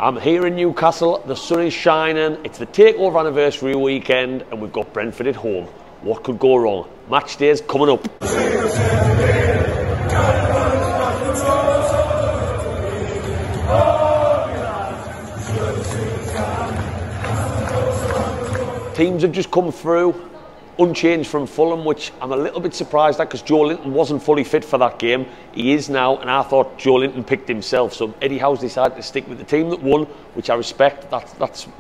I'm here in Newcastle, the sun is shining, it's the takeover anniversary weekend and we've got Brentford at home. What could go wrong? Match day's coming up. Teams have just come through, unchanged from Fulham, which I'm a little bit surprised at because Joe Linton wasn't fully fit for that game. He is now, and I thought Joe Linton picked himself. So Eddie Howe's decided to stick with the team that won, which I respect.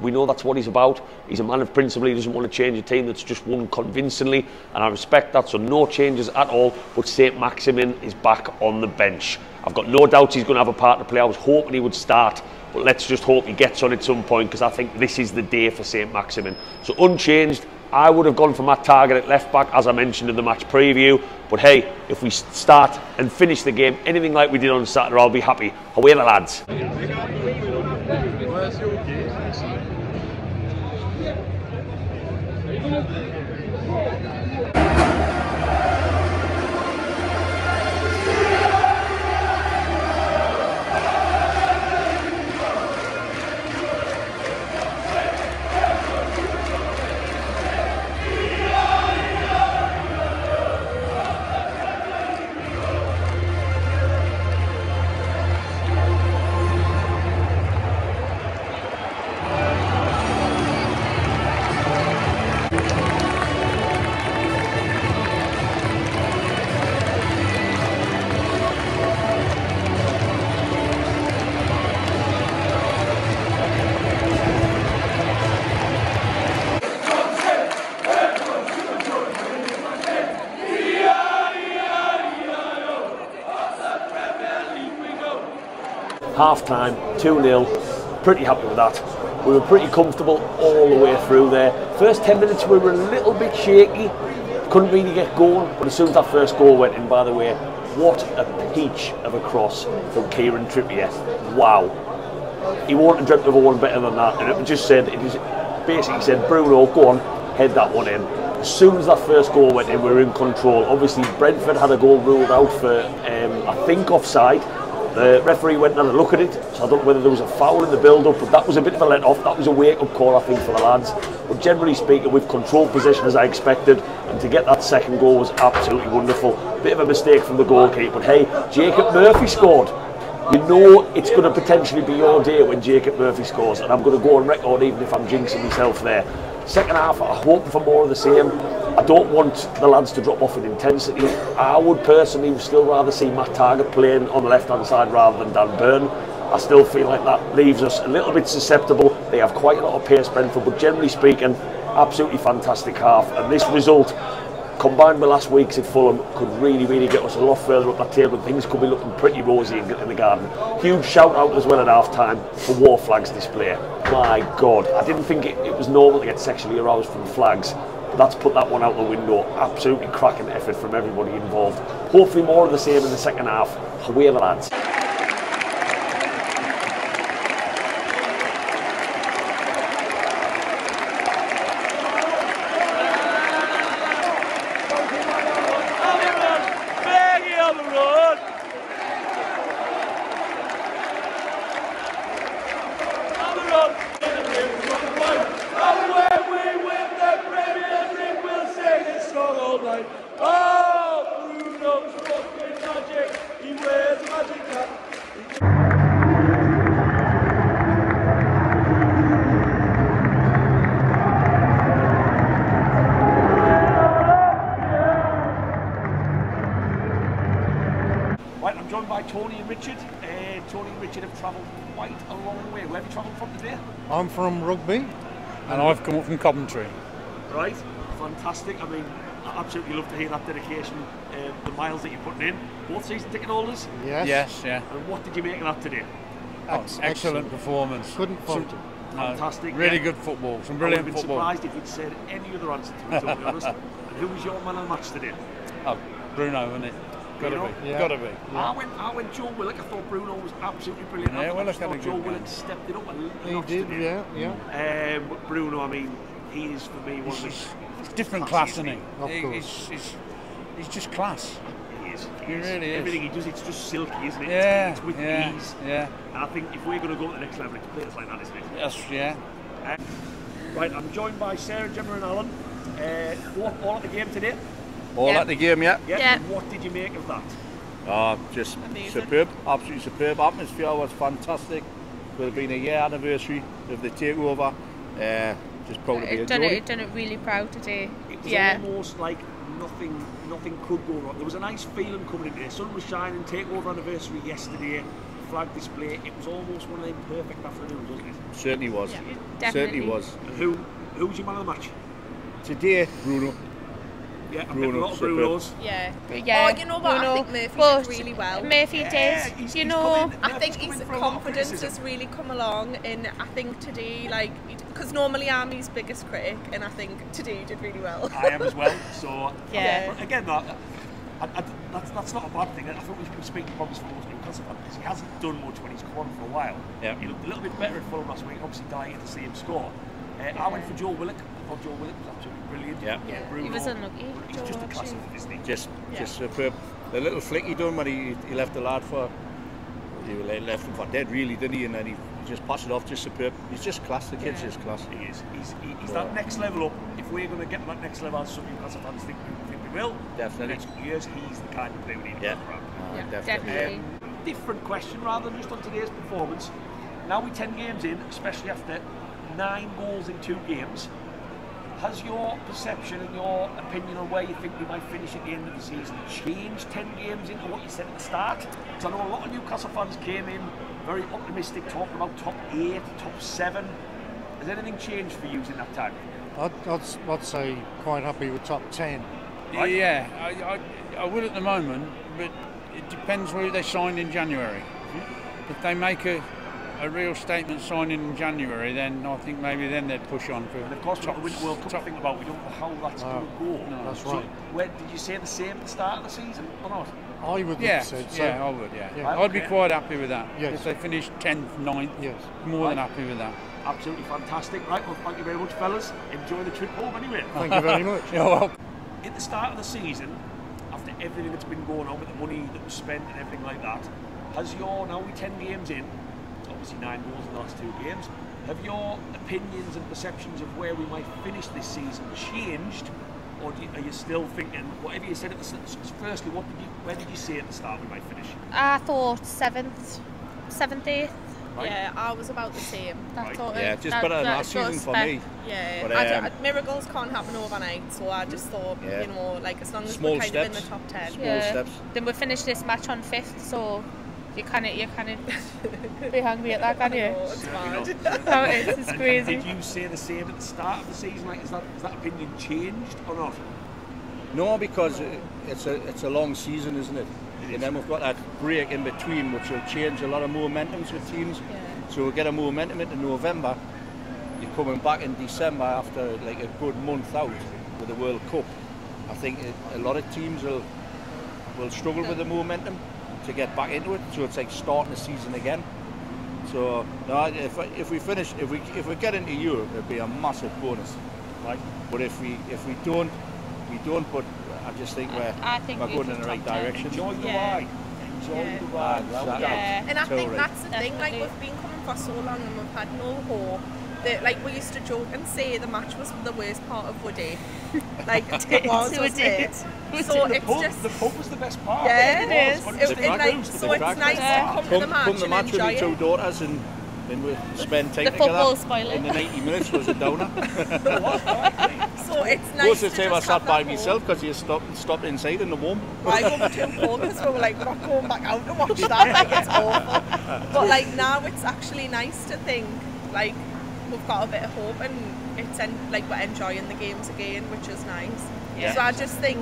We know that's what he's about. He's a man of principle. He doesn't want to change a team that's just won convincingly, and I respect that. So no changes at all. But St.Maximin is back on the bench. I've got no doubts he's going to have a part to play. I was hoping he would start, but let's just hope he gets on at some point because I think this is the day for St.Maximin. So unchanged. I would have gone for my target at left back, as I mentioned in the match preview. But hey, if we start and finish the game anything like we did on Saturday, I'll be happy. Away the lads. Half time, 2-0, pretty happy with that. We were pretty comfortable all the way through there. First 10 minutes we were a little bit shaky, couldn't really get going, but as soon as that first goal went in, by the way, what a peach of a cross from Kieran Trippier. Wow. He wouldn't have dreamt of one better than that, and it just said, basically said, Bruno, go on, head that one in. As soon as that first goal went in, we were in control. Obviously, Brentford had a goal ruled out for, I think, offside. The referee went and had a look at it, so I don't know whether there was a foul in the build-up, but that was a bit of a let-off. That was a wake-up call, I think, for the lads. But generally speaking, we've controlled possession as I expected, and to get that second goal was absolutely wonderful. Bit of a mistake from the goalkeeper, but hey, Jacob Murphy scored. You know it's going to potentially be your day when Jacob Murphy scores, and I'm going to go on record even if I'm jinxing myself there. Second half, I hope for more of the same. I don't want the lads to drop off in intensity. I would personally still rather see Matt Targett playing on the left-hand side rather than Dan Burn. I still feel like that leaves us a little bit susceptible. They have quite a lot of pace, Brentford, but generally speaking, absolutely fantastic half. And this result, combined with last week's at Fulham, could really get us a lot further up that table. Things could be looking pretty rosy in the garden. Huge shout out as well at half time for War Flags display. My God, I didn't think it was normal to get sexually aroused from flags. That's put that one out the window. Absolutely cracking effort from everybody involved. Hopefully more of the same in the second half. Away the lads. Oh, Bruno's fucking magic. He wears magic hat. Right, I'm joined by Tony and Richard. Tony and Richard have travelled quite a long way. Where have you travelled from today? I'm from Rugby, and I've come up from Coventry. Right, fantastic. I mean, I absolutely love to hear that dedication, the miles that you're putting in. Both season ticket holders? Yes, yeah. And what did you make of that today? Excellent performance. Couldn't fault it. Fantastic. Really good football, some brilliant football. I would have been surprised if you'd said any other answer to it, to be honest. And who was your man of the match today? Oh, Bruno, wasn't it? Gotta be. Yeah. Gotta be. Yeah. I went Joe Willock. I thought Bruno was absolutely brilliant. Yeah, I Willock thought had a Joe good Willock game. stepped it up a He notch did, today. yeah. But Bruno, I mean, he is for me one of the It's different class, isn't he? Of course. He's just class. He is. is. He really is. Everything he does, it's just silky, isn't it? Yeah, It's with yeah, ease. yeah. And I think if we're going to go to the next level, it's players like that, isn't it? Yes, yeah. Right, I'm joined by Sarah, Gemma and Alan. All at the game today? All at the game, yeah. Yeah. And what did you make of that? Just Amazing. superb, absolutely superb. Atmosphere was fantastic. It have been a year anniversary of the takeover. Just proud to be a Geordie. Done it really proud today. It was almost like nothing could go wrong. There was a nice feeling coming in there. Sun was shining, takeover anniversary yesterday, flag display. It was almost one of them perfect afternoons, wasn't it? Certainly was. Yeah, Certainly definitely. was. And who's your man of the match? Today, Bruno. Yeah, I've Bruno, got a lot of superb. Brunos. Yeah. Oh, you know what? I think Murphy did really well. Murphy Yeah, did. he's You come know, in- I think Murphy's his coming for a lot of confidence criticism. has really come along, and I think today, like, because normally I'm his biggest critic, and I think today he did really well. I am as well. So Yeah. but again, that's not a bad thing. I think we should be speaking probably for most Newcastle fans because he hasn't done much when he's come on for a while. Yeah. He looked a little bit better at Fulham last week. Obviously, delighted to see him score. I went for Joe Willock. I thought Joe Willock was absolutely brilliant. Yeah. Bruno, He was unlucky, He's Joe, just a actually. classic, isn't he? Just superb. The little flick he done when he left the lad for, he left him for dead really, didn't he? And then he just passed it off, just superb. He's just class. The kid's just class. He is. He's that next level up. If we're going to get to that next level, as some Newcastle fans think we will, Definitely. in the next couple of years, he's the kind of player we need to Yeah. look around. definitely. Different question rather than just on today's performance. Now we're 10 games in, especially after 9 goals in 2 games. Has your perception and your opinion on where you think we might finish at the end of the season changed 10 games into what you said at the start? Because I know a lot of Newcastle fans came in very optimistic, talking about top 8, top 7. Has anything changed for you in that time? I'd say quite happy with top 10. Right. Yeah, I would at the moment, but it depends who they sign in January. If they make a real statement signing in January, then I think maybe then they'd push on for. And of course, we've got the Winter World Cup to think about. We don't know how that's going to go. No, that's So right. where, did you say the same at the start of the season or not? I would Yeah, uh, have said so. yeah, I would. Yeah, Yeah. I'd be quite happy with that. uh, If Yes. they finish 10th, 9th, uh, yes, uh, more than happy with that. Absolutely fantastic. Right, well, thank you very much, fellas. Enjoy the trip home anyway. Thank you very much. Yeah, well. At the start of the season, after everything that's been going on with the money that was spent and everything like that, has your, now we're 10 games in, obviously 9 goals in the last 2 games, have your opinions and perceptions of where we might finish this season changed? Or are you still thinking, whatever you said at the start, firstly, where did you say at the start we might finish? I thought 7th, 8th. Right. Yeah, I was about the same. That sort of, Yeah, just better than last season for me. Yeah, But, miracles can't happen overnight, so I just thought, Yeah. you know, like as long as Small we're kind of in the steps. top 10. Small steps. Then we finished this match on 5th, so you kind of be hungry at that, can you? Oh, it's mad. Oh, it's And crazy. did you say the same at the start of the season? Like, has that opinion changed or not? No, because it's a long season, isn't it? It is. And then we've got that break in between, which will change a lot of momentums with teams. So we'll get a momentum into November. You're coming back in December after like a good month out with the World Cup. I think a lot of teams will struggle with the momentum to get back into it. So it's like starting the season again. So no, if we get into Europe, it'd be a massive bonus. Right. But if we don't. We don't, but I just think I think we're we going should in the right top 10. direction. Enjoy the Yeah. ride. Enjoy Yeah. the ride. Exactly. Yeah. And I think Totally. that's the thing, like Definitely. we've been coming for so long and we've had no hope. That, like we used to joke and say the match was the worst part of our day. Like it was, It wasn't did. it? So The it's pub, just the pub was the best part. Yeah, it is. But It, it's it, the like, cruise, so the it's crack. nice Yeah. to come to the match Come the match and with enjoy my 2 it. daughters and we spend time The together. football spoiler. And the 90 minutes was a downer. So it's nice Most to of the time I just sat have by that myself because you stopped inside in the warm. hope. I go too cold because we were like, we're not going back out to watch that. Like it's awful. But like now it's actually nice to think like we've got a bit of hope and it's like we're enjoying the games again, which is nice. Yeah. So I just think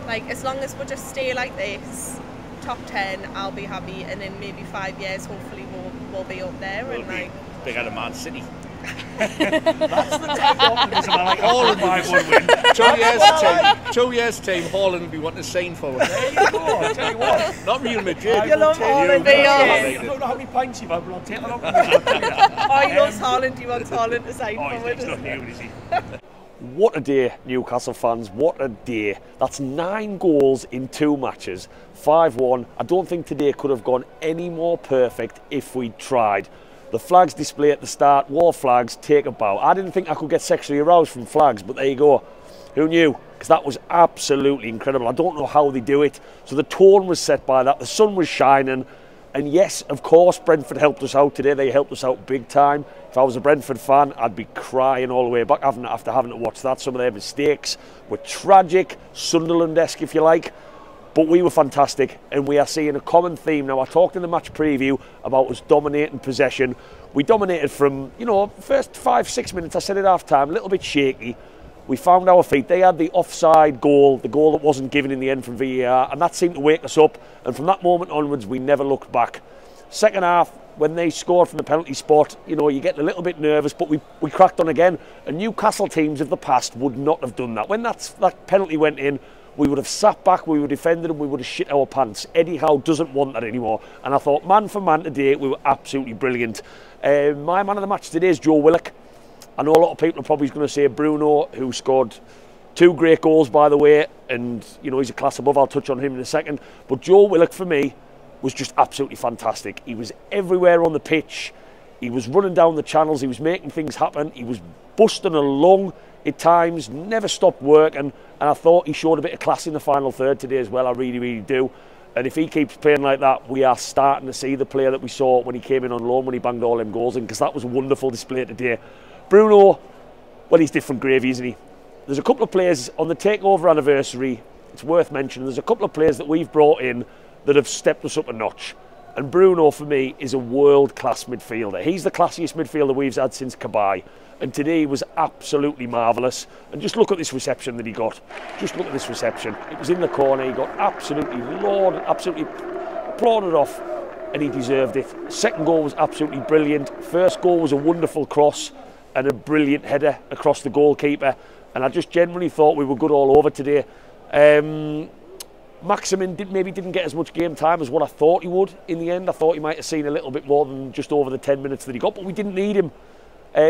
like as long as we just stay like this, top 10, I'll be happy, and in maybe 5 years, hopefully we'll be up there We'll and be like. bigger than Man City. That's the type of optimism I like. All of my one win. 2 years time, Haaland will be wanting to sign for us. There you go. I'll tell you what. Not Real Madrid. You love Haaland, do you? I don't know how many pints you've had, but I'll take that optimism. I'll tell you that. Oh, he loves Haaland. He wants Haaland to sign Oh, for he's us. not human, is he? What a day, Newcastle fans, what a day. That's 9 goals in 2 matches, 5-1. I don't think today could have gone any more perfect if we tried. The flags display at the start, war flags, take a bow. I didn't think I could get sexually aroused from flags, but there you go. Who knew? Because that was absolutely incredible. I don't know how they do it. So the tone was set by that, the sun was shining. And yes, of course, Brentford helped us out today. They helped us out big time. If I was a Brentford fan, I'd be crying all the way back after having to watch that. Some of their mistakes were tragic, Sunderland-esque if you like. But we were fantastic, and we are seeing a common theme. Now, I talked in the match preview about us dominating possession. We dominated from, you know, first 5-6 minutes. I said at half-time, a little bit shaky. We found our feet. They had the offside goal, the goal that wasn't given in the end from VAR, and that seemed to wake us up. And from that moment onwards, we never looked back. Second half, when they scored from the penalty spot, you know, you get a little bit nervous, but we cracked on again. And Newcastle teams of the past would not have done that. When that penalty went in, we would have sat back, we would have defended and we would have shit our pants. Eddie Howe doesn't want that anymore. And I thought, man for man today, we were absolutely brilliant. My man of the match today is Joe Willock. I know a lot of people are probably going to say Bruno, who scored 2 great goals, by the way, and, you know, he's a class above. I'll touch on him in a second. But Joe Willock, for me, was just absolutely fantastic. He was everywhere on the pitch. He was running down the channels. He was making things happen. He was busting along at times, never stopped working. And I thought he showed a bit of class in the final third today as well. I really, really do. And if he keeps playing like that, we are starting to see the player that we saw when he came in on loan, when he banged all them goals in, because that was a wonderful display today. Bruno, well, he's different gravy, isn't he? There's a couple of players on the takeover anniversary, it's worth mentioning, there's a couple of players that we've brought in that have stepped us up a notch. And Bruno, for me, is a world-class midfielder. He's the classiest midfielder we've had since Kabay. And today was absolutely marvellous. And just look at this reception that he got. Just look at this reception. It was in the corner. He got absolutely lauded, absolutely applauded off. And he deserved it. Second goal was absolutely brilliant. First goal was a wonderful cross and a brilliant header across the goalkeeper. And I just generally thought we were good all over today. Maximin maybe didn't get as much game time as what I thought he would in the end. I thought he might have seen a little bit more than just over the 10 minutes that he got, but we didn't need him.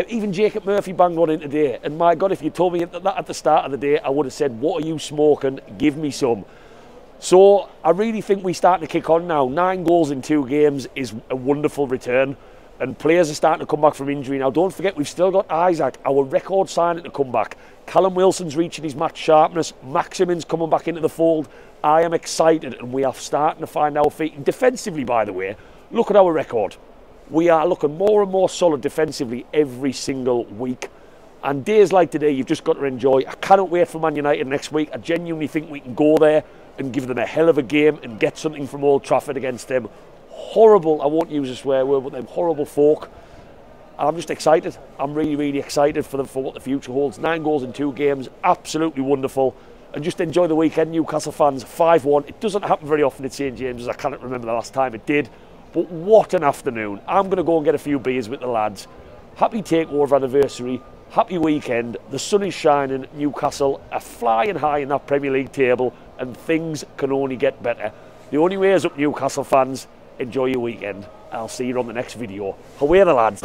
Even Jacob Murphy banged one in today. And my God, if you told me that at the start of the day, I would have said, what are you smoking? Give me some. So I really think we're starting to kick on now. 9 goals in 2 games is a wonderful return. And players are starting to come back from injury. Now, don't forget, we've still got Isaac, our record signing, to come back. Callum Wilson's reaching his match sharpness. Maximin's coming back into the fold. I am excited, and we are starting to find our feet. And defensively, by the way, look at our record. We are looking more and more solid defensively every single week. And days like today, you've just got to enjoy. I cannot wait for Man United next week. I genuinely think we can go there and give them a hell of a game and get something from Old Trafford against them. Horrible, I won't use a swear word, but them horrible folk. I'm just excited. I'm really, really excited for what the future holds. 9 goals in 2 games, absolutely wonderful. And just enjoy the weekend, Newcastle fans. 5-1. It doesn't happen very often at St. James, I cannot remember the last time it did. But what an afternoon. I'm going to go and get a few beers with the lads. Happy takeover anniversary. Happy weekend. The sun is shining. Newcastle are flying high in that Premier League table, and things can only get better. The only way is up, Newcastle fans. Enjoy your weekend. I'll see you on the next video. Away the lads.